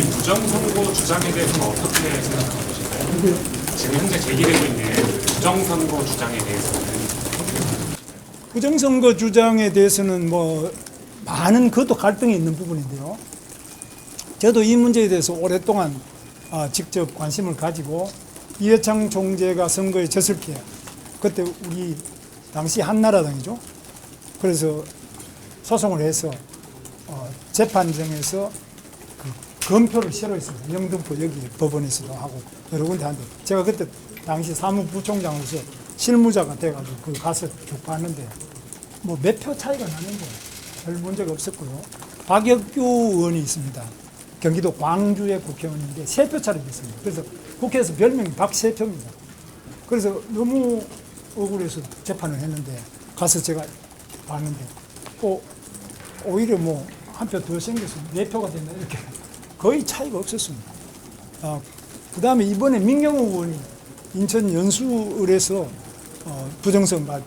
이 부정선거 주장에 대해서는 어떻게 생각하고 계신가요? 지금 현재 제기되고 있는 부정선거 주장에 대해서는. 부정선거 주장에 대해서는 뭐 많은 그것도 갈등이 있는 부분인데요. 저도 이 문제에 대해서 오랫동안 직접 관심을 가지고 이해창 총재가 선거에 졌을 때 그때 우리 당시 한나라당이죠. 그래서 소송을 해서 재판정에서 그 검표를 실어했습니다. 영등포 여기 법원에서도 하고 여러 군데 하는데 제가 그때 당시 사무부총장으로서 실무자가 돼가지고 그 가서 쭉 봤는데 뭐 몇 표 차이가 나는데 별 문제가 없었고요. 박혁규 의원이 있습니다. 경기도 광주의 국회의원인데 3표 차례 됐습니다. 그래서 국회에서 별명이 박세표입니다. 그래서 너무 억울해서 재판을 했는데 가서 제가 봤는데 오히려 뭐 한 표 더 생겨서 4표가 됐나 이렇게 거의 차이가 없었습니다. 그 다음에 이번에 민경우 의원이 인천 연수을에서 부정선거 할 때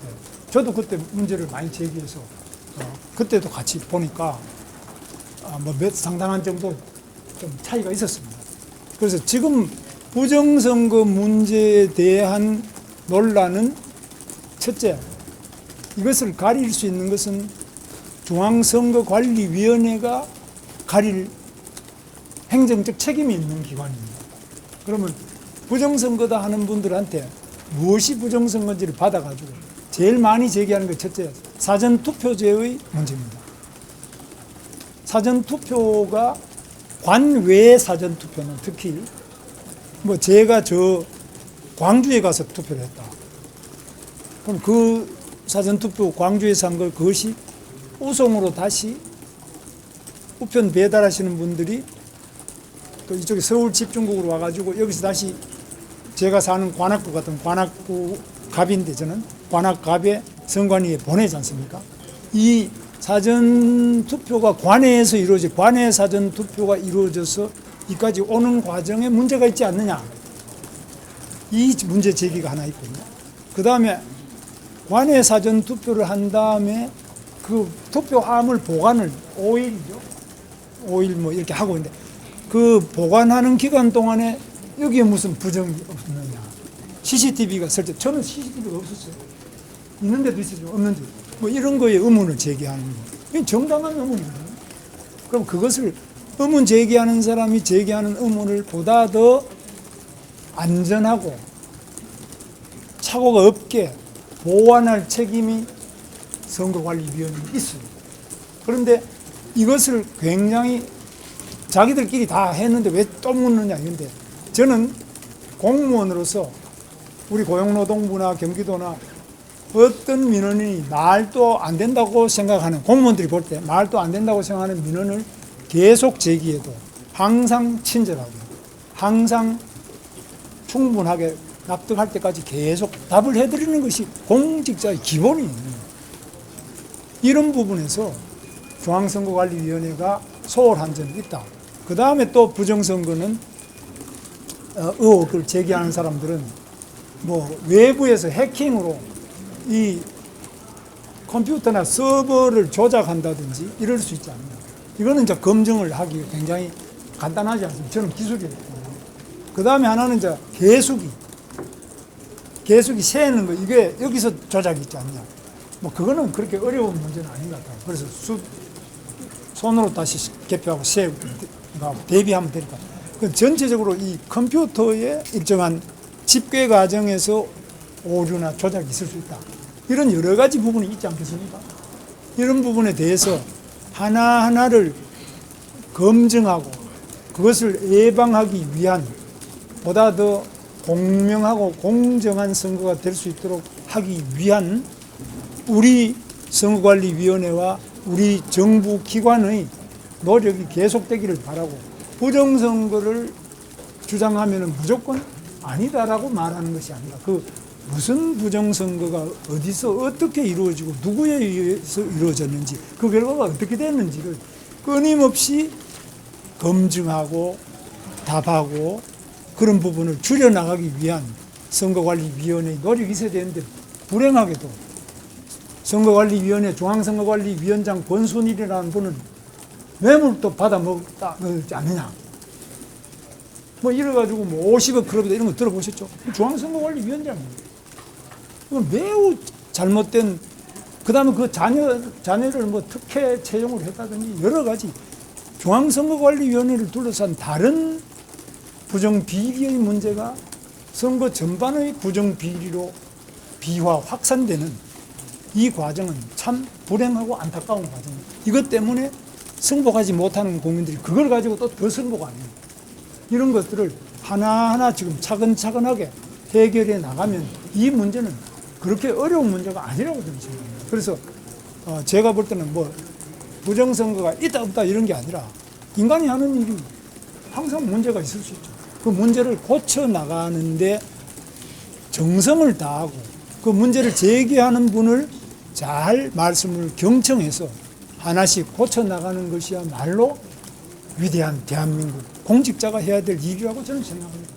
저도 그때 문제를 많이 제기해서 그때도 같이 보니까 뭐 상당한 정도 좀 차이가 있었습니다. 그래서 지금 부정선거 문제에 대한 논란은 첫째, 이것을 가릴 수 있는 것은 중앙선거관리위원회가 가릴 행정적 책임이 있는 기관입니다. 그러면 부정선거다 하는 분들한테 무엇이 부정선거인지를 받아가지고 제일 많이 제기하는 게 첫째, 사전투표제의 문제입니다. 사전투표가 관외 사전투표는 특히 뭐 제가 광주에 가서 투표를 했다. 그럼 그 사전투표 광주에서 한 걸 그것이 우송으로 다시 우편 배달하시는 분들이 또 이쪽에 서울 집중국으로 와가지고 여기서 다시 제가 사는 관악구 같은 관악구 갑인데 저는 관악갑에 선관위에 보내지 않습니까? 이 사전투표가 관내에서 관내 사전투표가 이루어져서 이까지 오는 과정에 문제가 있지 않느냐. 이 문제 제기가 하나 있거든요. 그 다음에 관내 사전투표를 한 다음에 그 투표함을 보관을 5일이죠. 5일 뭐 이렇게 하고 있는데 그 보관하는 기간 동안에 여기에 무슨 부정이 없느냐. CCTV가 설치, 저는 CCTV가 없었어요. 있는데도 있었죠. 없는데. 뭐 이런 거에 의문을 제기하는 거. 이건 정당한 의문이거든요. 그럼 그것을 의문 제기하는 사람이 제기하는 의문을 보다 더 안전하고 착오가 없게 보완할 책임이 선거관리위원회에 있어요. 그런데 이것을 굉장히 자기들끼리 다 했는데 왜 또 묻느냐 이건데 저는 공무원으로서 우리 고용노동부나 경기도나 어떤 민원이 말도 안 된다고 생각하는 공무원들이 볼 때 말도 안 된다고 생각하는 민원을 계속 제기해도 항상 친절하게 항상 충분하게 납득할 때까지 계속 답을 해드리는 것이 공직자의 기본이에요. 이런 부분에서 중앙선거관리위원회가 소홀한 점이 있다. 그 다음에 또 부정선거는 의혹을 제기하는 사람들은 뭐 외부에서 해킹으로 이 컴퓨터나 서버를 조작한다든지 이럴 수 있지 않나. 이거는 이제 검증을 하기 굉장히 간단하지 않습니까? 저는 기술이 없고. 그 다음에 하나는 이제 개수기 세는 거, 이게 여기서 조작이 있지 않냐. 뭐 그거는 그렇게 어려운 문제는 아닌 것 같아요. 그래서 손으로 다시 개표하고 세우고 대비하면 되니까. 전체적으로 이 컴퓨터의 일정한 집계 과정에서 오류나 조작이 있을 수 있다. 이런 여러 가지 부분이 있지 않겠습니까? 이런 부분에 대해서 하나하나를 검증하고 그것을 예방하기 위한 보다 더 공명하고 공정한 선거가 될 수 있도록 하기 위한 우리 선거관리위원회와 우리 정부 기관의 노력이 계속되기를 바라고 부정선거를 주장하면 무조건 아니다라고 말하는 것이 아니라 그 무슨 부정선거가 어디서 어떻게 이루어지고 누구에 의해서 이루어졌는지 그 결과가 어떻게 됐는지를 끊임없이 검증하고 답하고 그런 부분을 줄여나가기 위한 선거관리위원회의 노력이 있어야 되는데 불행하게도 선거관리위원회 중앙선거관리위원장 권순일이라는 분은 뇌물도 받아먹지 않느냐 뭐 이래가지고 뭐 50억 클럽이다 이런 거 들어보셨죠? 중앙선거관리위원장이에요. 이건 매우 잘못된, 그 다음에 그 자녀를 뭐 특혜 채용을 했다든지 여러 가지 중앙선거관리위원회를 둘러싼 다른 부정비리의 문제가 선거 전반의 부정비리로 비화 확산되는 이 과정은 참 불행하고 안타까운 과정입니다. 이것 때문에 승복하지 못하는 국민들이 그걸 가지고 또 더 승복 안 해요. 이런 것들을 하나하나 지금 차근차근하게 해결해 나가면 이 문제는 그렇게 어려운 문제가 아니라고 저는 생각합니다. 그래서 제가 볼 때는 뭐 부정선거가 있다 없다 이런 게 아니라 인간이 하는 일이 항상 문제가 있을 수 있죠. 그 문제를 고쳐 나가는데 정성을 다하고 그 문제를 제기하는 분을 잘 말씀을 경청해서 하나씩 고쳐 나가는 것이야말로 위대한 대한민국 공직자가 해야 될 일이라고 저는 생각합니다.